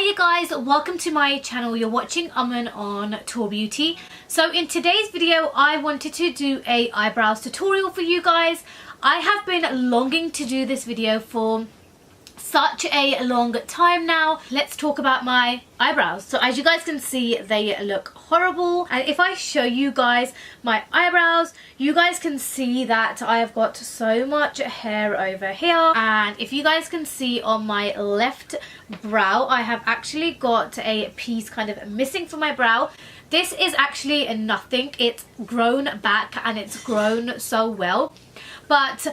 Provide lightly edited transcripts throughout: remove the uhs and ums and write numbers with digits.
Hiya guys, welcome to my channel. You're watching Aman on Taur Beauty. So in today's video I wanted to do a eyebrows tutorial for you guys. I have been longing to do this video for such a long time now. Let's talk about my eyebrows. So as you guys can see, they look horrible, and if I show you guys my eyebrows, you guys can see that I have got so much hair over here, and if you guys can see on my left brow, I have actually got a piece kind of missing from my brow. This is actually nothing. It's grown back and it's grown so well, but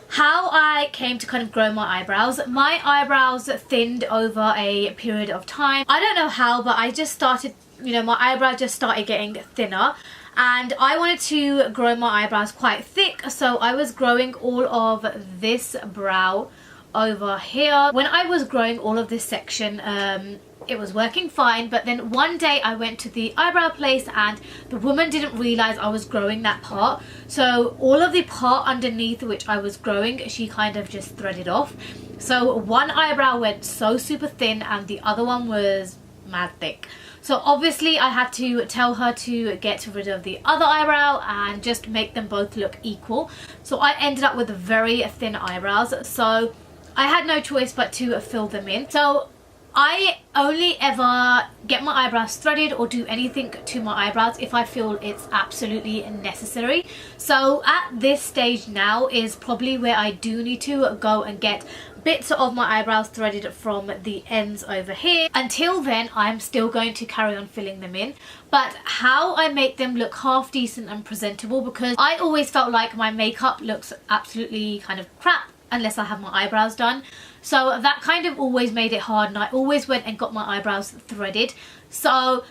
how I came to kind of grow my eyebrows thinned over a period of time. I don't know how, but I just started, my eyebrows just started getting thinner, and I wanted to grow my eyebrows quite thick, so I was growing all of this brow over here. When I was growing all of this section, it was working fine, but then one day I went to the eyebrow place and the woman didn't realize I was growing that part, so all of the part underneath which I was growing, she kind of just threaded off. So one eyebrow went so super thin and the other one was mad thick. So obviously I had to tell her to get rid of the other eyebrow and just make them both look equal. So I ended up with very thin eyebrows, so I had no choice but to fill them in. So I only ever get my eyebrows threaded or do anything to my eyebrows if I feel it's absolutely necessary. So at this stage now is probably where I do need to go and get bits of my eyebrows threaded from the ends over here. Until then, I'm still going to carry on filling them in. But how I make them look half decent and presentable, because I always felt like my makeup looks absolutely kind of crap unless I have my eyebrows done. So that kind of always made it hard, and I always went and got my eyebrows threaded. So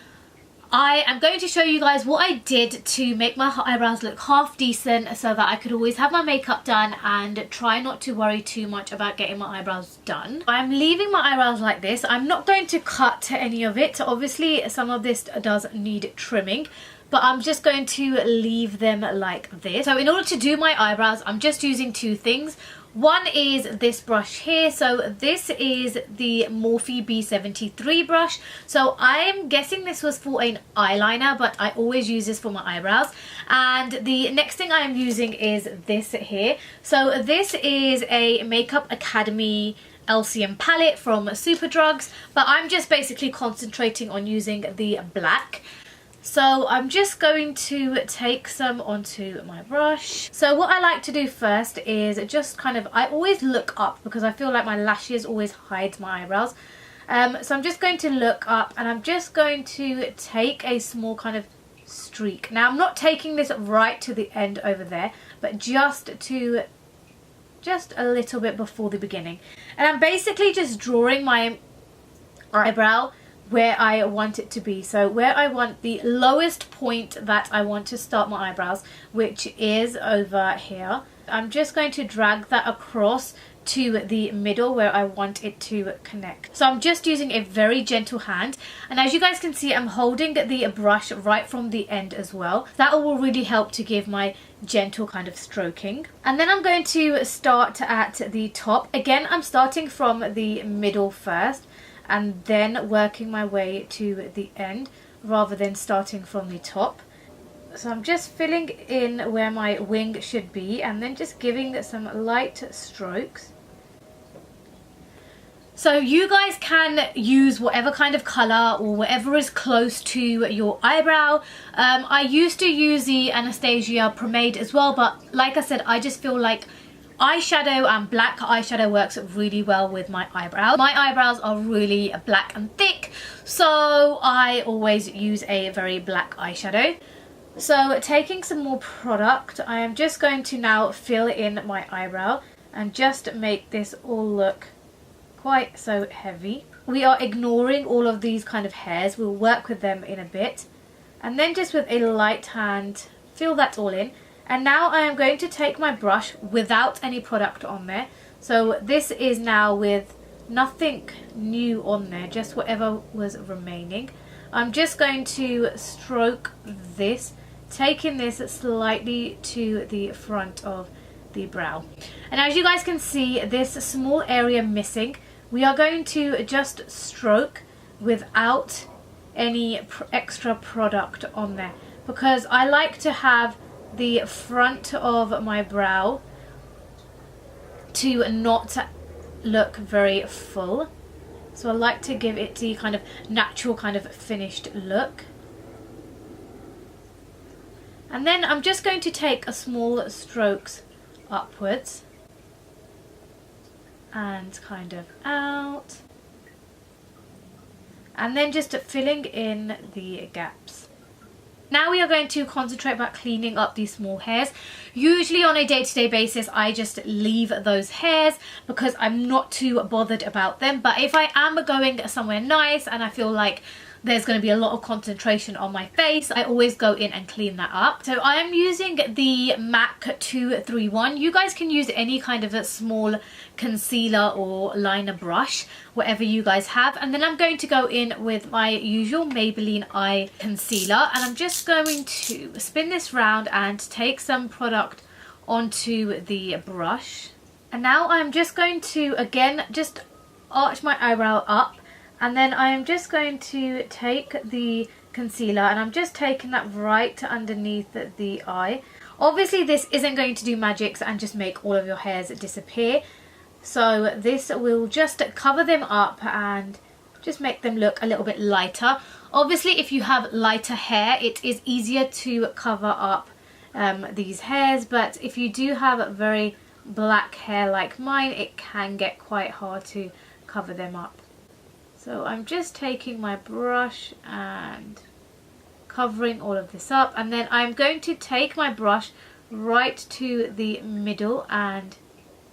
I am going to show you guys what I did to make my eyebrows look half decent so that I could always have my makeup done and try not to worry too much about getting my eyebrows done. I'm leaving my eyebrows like this. I'm not going to cut any of it. Obviously some of this does need trimming, but I'm just going to leave them like this. So in order to do my eyebrows, I'm just using two things. One is this brush here. So this is the Morphe B73 brush. So I'm guessing this was for an eyeliner, but I always use this for my eyebrows. And the next thing I am using is this here. So this is a Makeup Academy LCM palette from Superdrugs, but I'm just basically concentrating on using the black. So I'm just going to take some onto my brush. So what I like to do first is just kind of, I always look up because I feel like my lashes always hide my eyebrows. So I'm just going to look up and I'm just going to take a small kind of streak. Now I'm not taking this right to the end over there, but just a little bit before the beginning. And I'm basically just drawing my eyebrow where I want it to be. So where I want the lowest point that I want to start my eyebrows, which is over here, I'm just going to drag that across to the middle where I want it to connect. So I'm just using a very gentle hand, and as you guys can see, I'm holding the brush right from the end as well. That will really help to give my gentle kind of stroking. And then I'm going to start at the top. Again, I'm starting from the middle first and then working my way to the end rather than starting from the top. So I'm just filling in where my wing should be and then just giving some light strokes. So you guys can use whatever kind of colour or whatever is close to your eyebrow. I used to use the Anastasia pomade as well, but like I said, I just feel like eyeshadow and black eyeshadow works really well with my eyebrows. My eyebrows are really black and thick, so I always use a very black eyeshadow. So taking some more product, I am just going to now fill in my eyebrow and just make this all look quite so heavy. We are ignoring all of these kind of hairs. We'll work with them in a bit. And then just with a light hand, fill that all in. And now I am going to take my brush without any product on there. So this is now with nothing new on there, just whatever was remaining. I'm just going to stroke this, taking this slightly to the front of the brow. And as you guys can see, this small area missing, we are going to just stroke without any extra product on there, because I like to have the front of my brow to not look very full. So I like to give it the kind of natural kind of finished look. And then I'm just going to take a small strokes upwards and kind of out, and then just filling in the gaps. Now we are going to concentrate about cleaning up these small hairs. Usually on a day-to-day basis I just leave those hairs because I'm not too bothered about them, but if I am going somewhere nice and I feel like there's going to be a lot of concentration on my face, I always go in and clean that up. So I am using the MAC 231. You guys can use any kind of a small concealer or liner brush, whatever you guys have. And then I'm going to go in with my usual Maybelline eye concealer, and I'm just going to spin this round and take some product onto the brush. And now I'm just going to again just arch my eyebrow up, and then I am just going to take the concealer and I'm just taking that right underneath the eye. Obviously this isn't going to do magics and just make all of your hairs disappear, so this will just cover them up and just make them look a little bit lighter. Obviously if you have lighter hair it is easier to cover up these hairs, but if you do have very black hair like mine, it can get quite hard to cover them up. So I'm just taking my brush and covering all of this up, and then I'm going to take my brush right to the middle and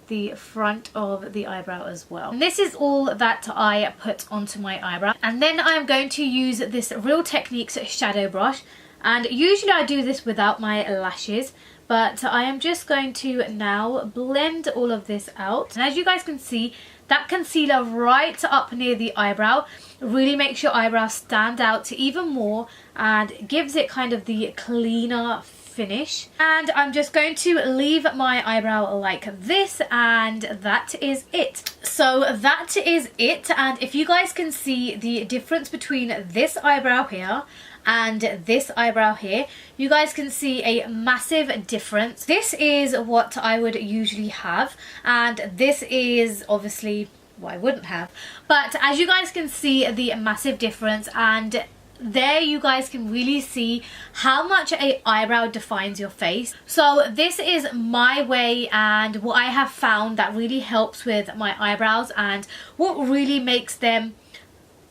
the front of the eyebrow as well. And this is all that I put onto my eyebrow. And then I'm going to use this Real Techniques shadow brush, and usually I do this without my lashes, but I am just going to now blend all of this out. And as you guys can see, that concealer right up near the eyebrow really makes your eyebrows stand out even more and gives it kind of the cleaner finish. And I'm just going to leave my eyebrow like this, and that is it. So that is it, and if you guys can see the difference between this eyebrow here and this eyebrow here, you guys can see a massive difference. This is what I would usually have, and this is obviously what I wouldn't have, but as you guys can see the massive difference, and there you guys can really see how much a eyebrow defines your face. So this is my way and what I have found that really helps with my eyebrows and what really makes them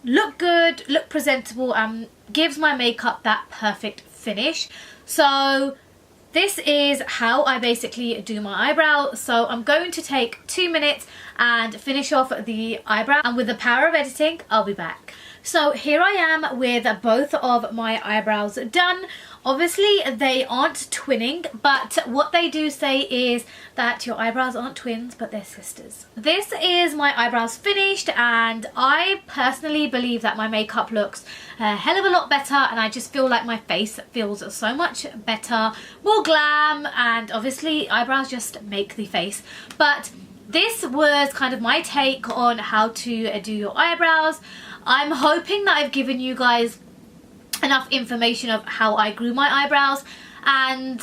look good, look presentable, and gives my makeup that perfect finish. So this is how I basically do my eyebrow. So I'm going to take 2 minutes and finish off the eyebrow, and with the power of editing I'll be back. So here I am with both of my eyebrows done. Obviously they aren't twinning, but what they do say is that your eyebrows aren't twins but they're sisters. This is my eyebrows finished, and I personally believe that my makeup looks a hell of a lot better, and I just feel like my face feels so much better, more glam, and obviously eyebrows just make the face. But this was kind of my take on how to do your eyebrows. I'm hoping that I've given you guys enough information of how I grew my eyebrows, and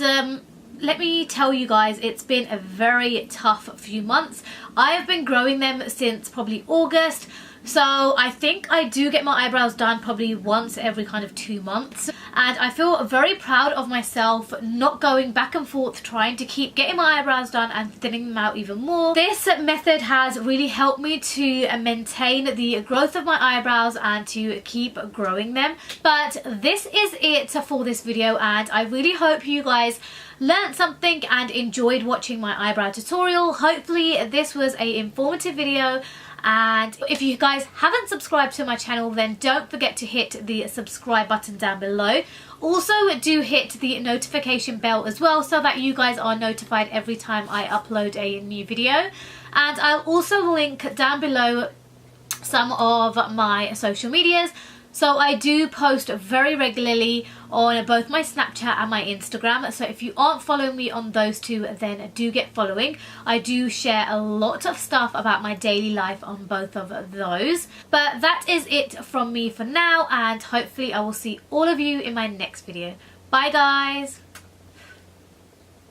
let me tell you guys, it's been a very tough few months. I have been growing them since probably August, so I think I do get my eyebrows done probably once every kind of 2 months, and I feel very proud of myself not going back and forth trying to keep getting my eyebrows done and thinning them out even more. This method has really helped me to maintain the growth of my eyebrows and to keep growing them. But this is it for this video, and I really hope you guys learned something and enjoyed watching my eyebrow tutorial. Hopefully this was an informative video, and if you guys haven't subscribed to my channel, then don't forget to hit the subscribe button down below. Also do hit the notification bell as well, so that you guys are notified every time I upload a new video. And I'll also link down below some of my social medias, So I do post very regularly on both my Snapchat and my Instagram. So if you aren't following me on those two, then do get following. I do share a lot of stuff about my daily life on both of those. But that is it from me for now, and hopefully I will see all of you in my next video. Bye guys!